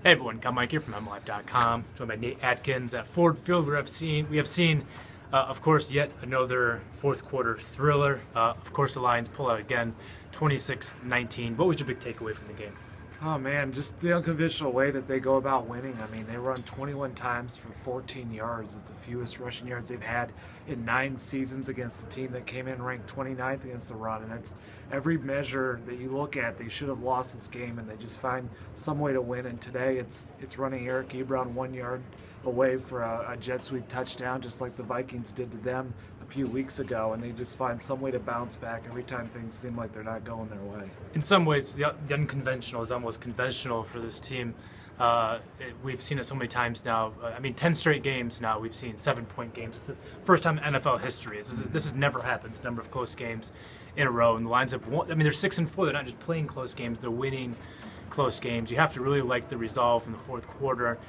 Hey everyone, Meinke here from MLive.com. Joined by Nate Atkins at Ford Field. We have seen, of course, yet another fourth quarter thriller. Of course, the Lions pull out again, 26-19. What was your big takeaway from the game? Oh man, just the unconventional way that they go about winning. I mean, they run 21 times for 14 yards. It's the fewest rushing yards they've had in 9 seasons against a team that came in ranked 29th against the run. And that's every measure that you look at. They should have lost this game, and they just find some way to win. And today, it's running Eric Ebron 1 yard away for a jet sweep touchdown, just like the Vikings did to them a few weeks ago, and they just find some way to bounce back every time things seem like they're not going their way. In some ways, the unconventional is almost conventional for this team. We've seen it so many times now. 10 straight games now. We've seen 7-point games. It's the first time in NFL history. This has never happened. This number of close games in a row, and the Lions have won. They're 6-4. They're not just playing close games. They're winning close games. You have to really like the resolve in the fourth quarter.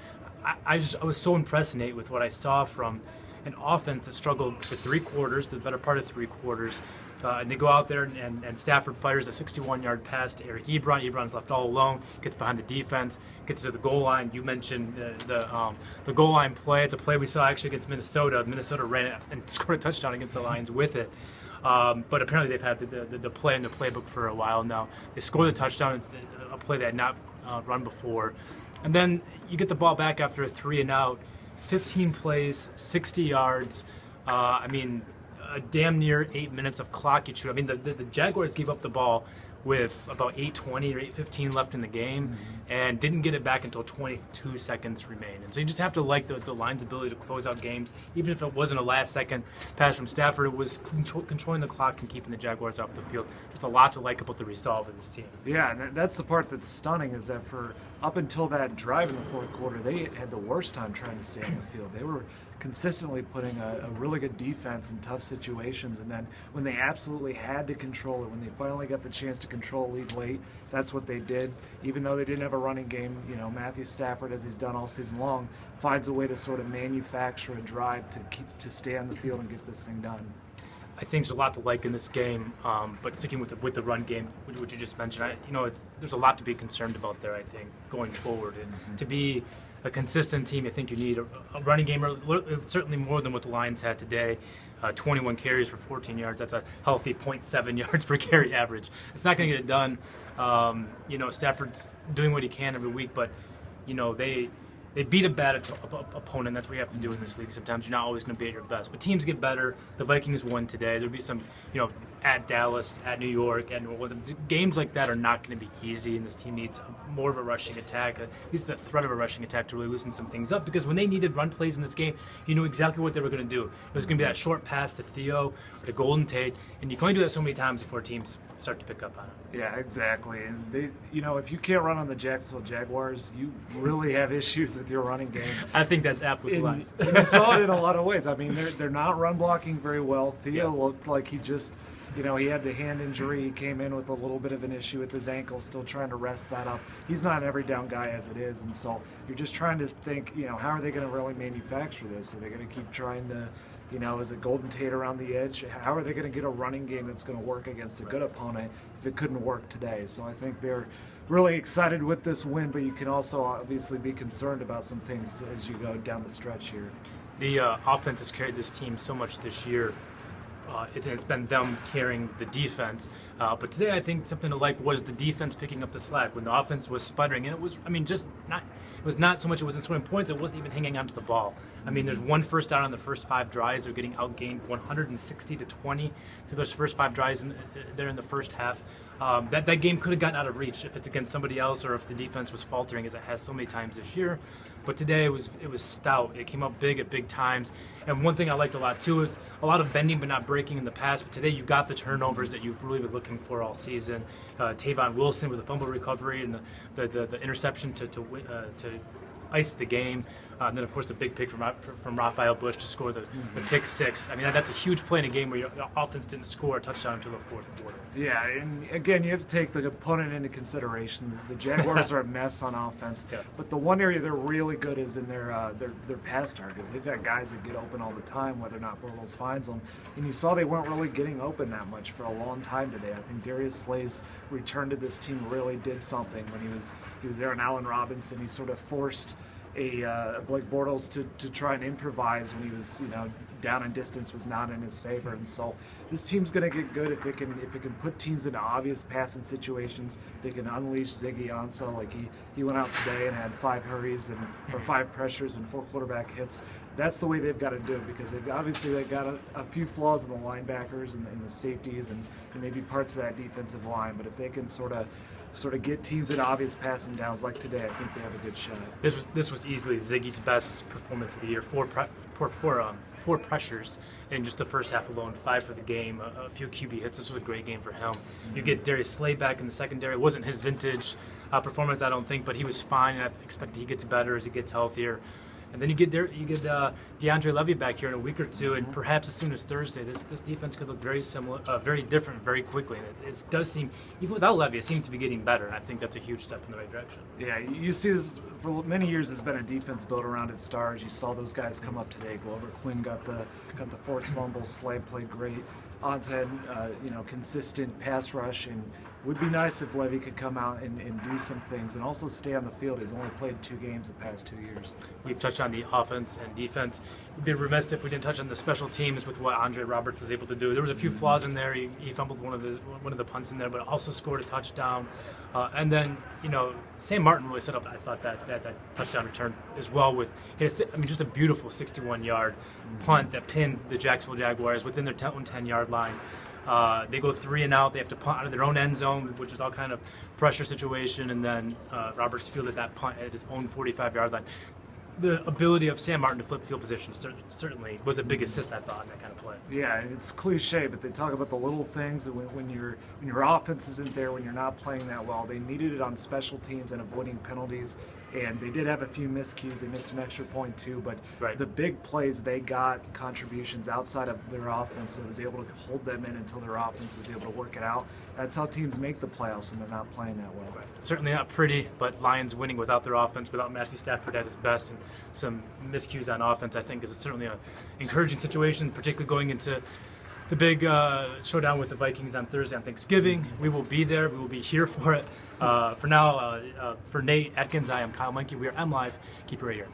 I was so impressed, Nate, with what I saw from an offense that struggled for 3 quarters, the better part of 3 quarters. And they go out there and Stafford fires a 61-yard pass to Eric Ebron. Ebron's left all alone, gets behind the defense, gets to the goal line. You mentioned the goal line play. It's a play we saw actually against Minnesota. Minnesota ran it and scored a touchdown against the Lions with it. But apparently they've had the play in the playbook for a while now. They scored the touchdown. It's a play they had not run before. And then you get the ball back after a 3 and out, 15 plays, 60 yards. Damn near 8 minutes of clock you chew. The Jaguars gave up the ball with about 8:20 or 8:15 left in the game, and didn't get it back until 22 seconds remain. And so you just have to like the Lions' ability to close out games, even if it wasn't a last-second pass from Stafford. It was controlling the clock and keeping the Jaguars off the field. Just a lot to like about the resolve of this team. Yeah, and that's the part that's stunning, is that for up until that drive in the fourth quarter, they had the worst time trying to stay on the field. They were consistently putting a really good defense in tough situations, and then when they absolutely had to control it, when they finally got the chance to control lead late, that's what they did. Even though they didn't have a running game, Matthew Stafford, as he's done all season long, finds a way to sort of manufacture a drive to stay on the field and get this thing done. I think there's a lot to like in this game, but sticking with the run game, which you just mentioned, there's a lot to be concerned about there. I think going forward, and to be a consistent team, I think you need a running game, certainly more than what the Lions had today. 21 carries for 14 yards. That's a healthy 0.7 yards per carry average. It's not going to get it done. Stafford's doing what he can every week, but they beat a bad opponent. That's what you have to do in this league. Sometimes you're not always going to be at your best. But teams get better. The Vikings won today. There'll be some, at Dallas, at New York, at New Orleans. Games like that are not going to be easy, and this team needs more of a rushing attack, at least the threat of a rushing attack, to really loosen some things up. Because when they needed run plays in this game, you knew exactly what they were going to do. It was going to be that short pass to Theo or to Golden Tate, and you can only do that so many times before teams start to pick up on it. Yeah, exactly. And they, if you can't run on the Jacksonville Jaguars, you really have issues with your running game. I think that's apt with the Lions. And you saw it in a lot of ways. They're not run blocking very well. Theo looked like he just, he had the hand injury. He came in with a little bit of an issue with his ankle, still trying to rest that up. He's not an every down guy as it is, and so you're just trying to think, how are they going to really manufacture this? Are they going to keep trying to, is it Golden Tate around the edge? How are they going to get a running game that's going to work against a good opponent if it couldn't work today? So I think they're really excited with this win, but you can also obviously be concerned about some things as you go down the stretch here. The offense has carried this team so much this year. It's been them carrying the defense. But today I think something to like was the defense picking up the slack when the offense was sputtering. And it was, it was not so much it wasn't scoring points, it wasn't even hanging onto the ball. There's one first down on the first 5 drives. They're getting outgained 160-20 through those first 5 drives there in the first half. That game could have gotten out of reach if it's against somebody else or if the defense was faltering, as it has so many times this year. But today it was stout. It came up big at big times. And one thing I liked a lot too is a lot of bending but not breaking in the pass. But today you got the turnovers that you've really been looking for all season. Tavon Wilson with a fumble recovery and the interception to iced the game. And then, of course, the big pick from Raphael Bush to score the pick six. I mean, that's a huge play in a game where your offense didn't score a touchdown until the fourth quarter. Yeah, and again, you have to take the opponent into consideration. The Jaguars are a mess on offense, but the one area they're really good is in their pass targets. They've got guys that get open all the time, whether or not Bortles finds them. And you saw they weren't really getting open that much for a long time today. I think Darius Slay's return to this team really did something when he was there on Allen Robinson. He sort of forced Blake Bortles to try and improvise when he was, down in distance was not in his favor. And so this team's going to get good if it can put teams into obvious passing situations. They can unleash Ziggy Ansah like he went out today and had 5 hurries or 5 pressures and 4 quarterback hits. That's the way they've got to do it, because they've got a few flaws in the linebackers and the safeties and maybe parts of that defensive line. But if they can sort of get teams in obvious passing downs like today, I think they have a good shot. This was easily Ziggy's best performance of the year. Four pressures in just the first half alone, 5 for the game, a few QB hits. This was a great game for him. You get Darius Slay back in the secondary. It wasn't his vintage performance, I don't think, but he was fine, and I expect he gets better as he gets healthier. And then you get DeAndre Levy back here in a week or two, and perhaps as soon as Thursday, this defense could look very similar, very different, very quickly. And it does seem, even without Levy, it seems to be getting better. And I think that's a huge step in the right direction. Yeah, you see this for many years. It's been a defense built around its stars. You saw those guys come up today. Glover Quinn got the forced fumble. Slay played great. Odds had consistent pass rush, and would be nice if Levy could come out and do some things and also stay on the field. He's only played 2 games the past 2 years. We've touched on the offense and defense. We'd be remiss if we didn't touch on the special teams with what Andre Roberts was able to do. There was a few flaws in there. He fumbled one of the punts in there, but also scored a touchdown. And then, Sam Martin really set up, I thought, that touchdown return as well with just a beautiful 61-yard punt that pinned the Jacksonville Jaguars within their 10-yard line. They go 3 and out. They have to punt out of their own end zone, which is all kind of pressure situation. And then Roberts fielded that punt at his own 45-yard line. The ability of Sam Martin to flip field position certainly was a big assist, I thought, in that kind of play. Yeah, it's cliche, but they talk about the little things. And when your offense isn't there, when you're not playing that well, they needed it on special teams and avoiding penalties. And they did have a few miscues. They missed an extra point too, but the big plays, they got contributions outside of their offense, and it was able to hold them in until their offense was able to work it out. That's how teams make the playoffs when they're not playing that well. Certainly not pretty, but Lions winning without their offense, without Matthew Stafford at his best, and some miscues on offense, I think is certainly an encouraging situation, particularly going into the big showdown with the Vikings on Thursday on Thanksgiving. We will be there. We will be here for it. For now, for Nate Atkins, I am Kyle Meinke. We are MLive. Keep it right here.